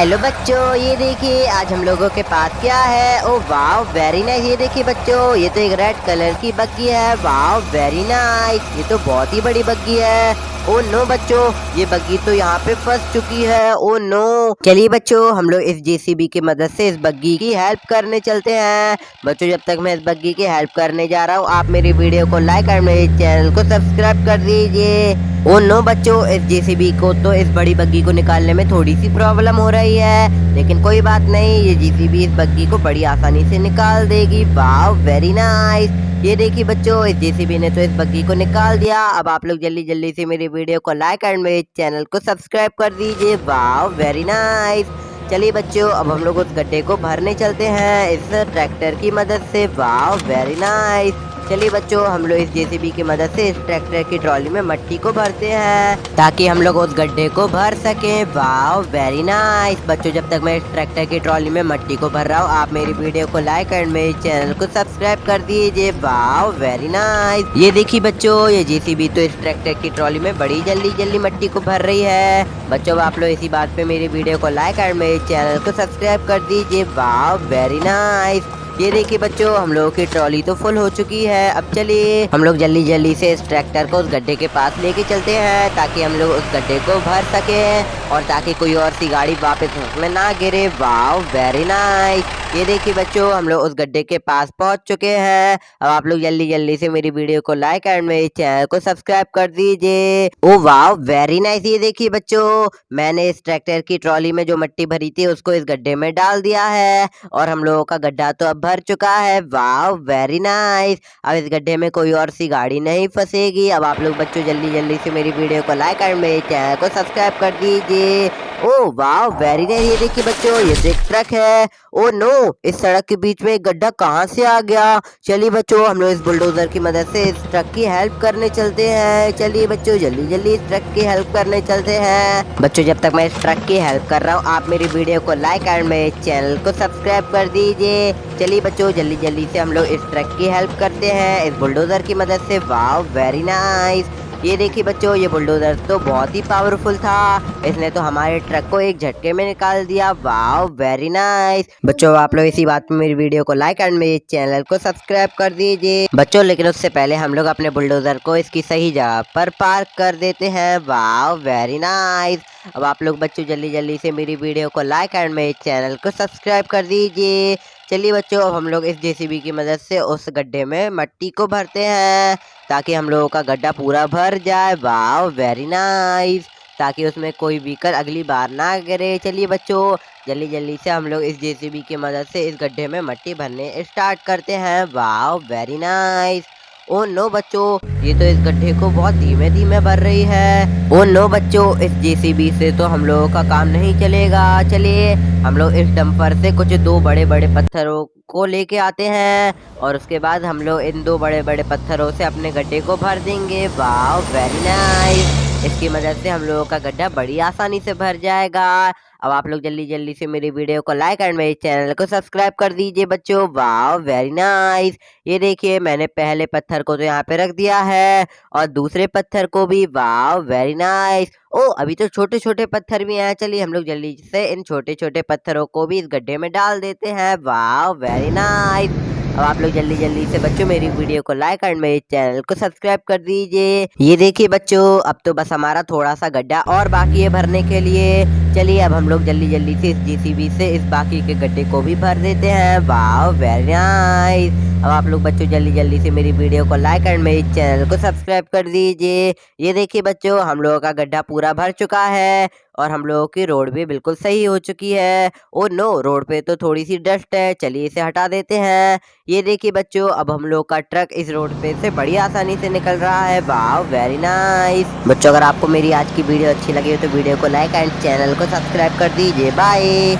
Hello बच्चों, ये देखिए आज हम लोगों के पास क्या है। ओ वाह, वेरी नाइस। ये देखिए बच्चों, ये तो एक रेड कलर की बग्गी है। वाह वेरी नाइस, ये तो बहुत ही बड़ी बग्गी है। ओ नो बच्चों, ये बग्गी तो यहाँ पे फंस चुकी है। ओ नो, चलिए बच्चों हम लोग इस जेसीबी की मदद से इस बग्गी की हेल्प करने चलते हैं। बच्चों जब तक मैं इस बग्गी की हेल्प करने जा रहा हूँ, आप मेरी वीडियो को लाइक और मेरे चैनल को सब्सक्राइब कर दीजिए। ओ नो बच्चों, इस जेसीबी को तो इस बड़ी बग्गी को निकालने में थोड़ी सी प्रॉब्लम हो रही है, लेकिन कोई बात नहीं, ये जेसीबी इस बग्गी को बड़ी आसानी से निकाल देगी। वाह वेरी नाइस। ये देखिए बच्चों, इस जेसीबी ने तो इस बग्गी को निकाल दिया। अब आप लोग जल्दी जल्दी से मेरी वीडियो को लाइक और मेरे चैनल को सब्सक्राइब कर दीजिए। वाह वेरी नाइस। चलिए बच्चों, अब हम लोग उस गड्ढे को भरने चलते हैं इस ट्रैक्टर की मदद से। वाह वेरी नाइस। चलिए बच्चों, हम लोग इस जेसीबी की मदद से इस ट्रैक्टर की ट्रॉली में मट्टी को भरते हैं ताकि हम लोग उस गड्ढे को भर सकें। वाह वेरी नाइस। बच्चों जब तक मैं इस ट्रैक्टर की ट्रॉली में मट्टी को भर रहा हूँ, आप मेरी वीडियो को लाइक और मेरे चैनल को सब्सक्राइब कर दीजिए। वाह वेरी नाइस। ये देखिए बच्चों, ये जेसीबी तो इस ट्रैक्टर की ट्रॉली में बड़ी जल्दी जल्दी मट्टी को भर रही है। बच्चों आप लोग इसी बात पे मेरी वीडियो को लाइक और मेरे चैनल को सब्सक्राइब कर दीजिए। वाह वेरी नाइस। ये देखिए बच्चों, हम लोगों की ट्रॉली तो फुल हो चुकी है। अब चलिए हम लोग जल्दी जल्दी से इस ट्रैक्टर को उस गड्ढे के पास लेके चलते हैं ताकि हम लोग उस गड्ढे को भर सकें और ताकि कोई और सी गाड़ी वापस उसमें ना गिरे। वाह वेरी नाइस। ये देखिए बच्चों, हम लोग उस गड्ढे के पास पहुंच चुके हैं। अब आप लोग जल्दी जल्दी से मेरी वीडियो को लाइक और मेरे चैनल को सब्सक्राइब कर दीजिए। ओ वाह वेरी नाइस। ये देखिए बच्चों, मैंने इस ट्रैक्टर की ट्रॉली में जो मट्टी भरी थी उसको इस गड्ढे में डाल दिया है और हम लोगों का गड्ढा तो अब भर चुका है। वाह वेरी नाइस। अब इस गड्ढे में कोई और सी गाड़ी नहीं फंसेगी। अब आप लोग बच्चों जल्दी जल्दी से मेरी वीडियो को लाइक और मेरे चैनल को सब्सक्राइब कर दीजिए। ओ वाह वेरी नाइस। ये देखिए बच्चों, ये तो एक ट्रक है। ओ नो, इस सड़क के बीच में एक गड्ढा कहाँ से आ गया। चलिए बच्चों, हम लोग इस बुलडोजर की मदद से इस ट्रक की हेल्प करने चलते हैं। चलिए बच्चों जल्दी जल्दी इस ट्रक की हेल्प करने चलते हैं। बच्चों जब तक मैं इस ट्रक की हेल्प कर रहा हूँ, आप मेरी वीडियो को लाइक और मेरे चैनल को सब्सक्राइब कर दीजिए। चलिए बच्चों जल्दी जल्दी से हम लोग इस ट्रक की हेल्प करते हैं इस बुलडोजर की मदद से। वाह वेरी नाइस। ये देखिए बच्चों, ये बुलडोजर तो बहुत ही पावरफुल था, इसने तो हमारे ट्रक को एक झटके में निकाल दिया। वाह वेरी नाइस। बच्चों आप लोग इसी बात पे मेरी वीडियो को लाइक और मेरे चैनल को सब्सक्राइब कर दीजिए। बच्चों लेकिन उससे पहले हम लोग अपने बुलडोजर को इसकी सही जगह पर पार्क कर देते हैं। वाह वेरी नाइस। अब आप लोग बच्चों जल्दी जल्दी से मेरी वीडियो को लाइक और मेरे चैनल को सब्सक्राइब कर दीजिए। चलिए बच्चों, अब हम लोग इस जेसीबी की मदद से उस गड्ढे में मट्टी को भरते हैं ताकि हम लोगों का गड्ढा पूरा भर जाए। वाह वेरी नाइस। ताकि उसमें कोई व्हीकल अगली बार ना गिरे। चलिए बच्चों जल्दी जल्दी से हम लोग इस जेसीबी की मदद से इस गड्ढे में मट्टी भरने स्टार्ट करते हैं। वाह वेरी नाइस। ओ नो बच्चों, ये तो इस गड्ढे को बहुत धीमे धीमे भर रही है। ओ नो बच्चों, इस जेसीबी से तो हम लोगों का काम नहीं चलेगा। चलिए हम लोग इस डंपर से कुछ दो बड़े बड़े पत्थरों को लेके आते हैं और उसके बाद हम लोग इन दो बड़े बड़े पत्थरों से अपने गड्ढे को भर देंगे। वाह वेरी नाइस। इसकी मदद से हम लोगों का गड्ढा बड़ी आसानी से भर जाएगा। अब आप लोग जल्दी जल्दी से मेरी वीडियो को लाइक और मेरे चैनल को सब्सक्राइब कर दीजिए बच्चों। वाह वेरी नाइस। ये देखिए, मैंने पहले पत्थर को तो यहाँ पे रख दिया है और दूसरे पत्थर को भी। वाह वेरी नाइस। ओ अभी तो छोटे छोटे पत्थर भी हैं। चलिए हम लोग जल्दी से इन छोटे छोटे पत्थरों को भी इस गड्ढे में डाल देते हैं। वाह वेरी नाइस। अब आप लोग जल्दी जल्दी से बच्चों मेरी वीडियो को लाइक और मेरे चैनल को सब्सक्राइब कर दीजिए। ये देखिए बच्चों, अब तो बस हमारा थोड़ा सा गड्ढा और बाकी है भरने के लिए। चलिए अब हम लोग जल्दी जल्दी से इस जेसीबी से इस बाकी के गड्ढे को भी भर देते हैं। वाह वेरी नाइस। अब आप लोग बच्चों जल्दी जल्दी से मेरी वीडियो को लाइक और मेरे चैनल को सब्सक्राइब कर दीजिए। ये देखिए बच्चों, हम लोगों का गड्ढा पूरा भर चुका है और हम लोगों की रोड भी बिल्कुल सही हो चुकी है। ओ नो, रोड पे तो थोड़ी सी डस्ट है, चलिए इसे हटा देते हैं। ये देखिए बच्चों, अब हम लोग का ट्रक इस रोड पे से बड़ी आसानी से निकल रहा है। वाह वेरी नाइस। बच्चों अगर आपको मेरी आज की वीडियो अच्छी लगी हो तो वीडियो को लाइक एंड चैनल को सब्सक्राइब कर दीजिए। बाय।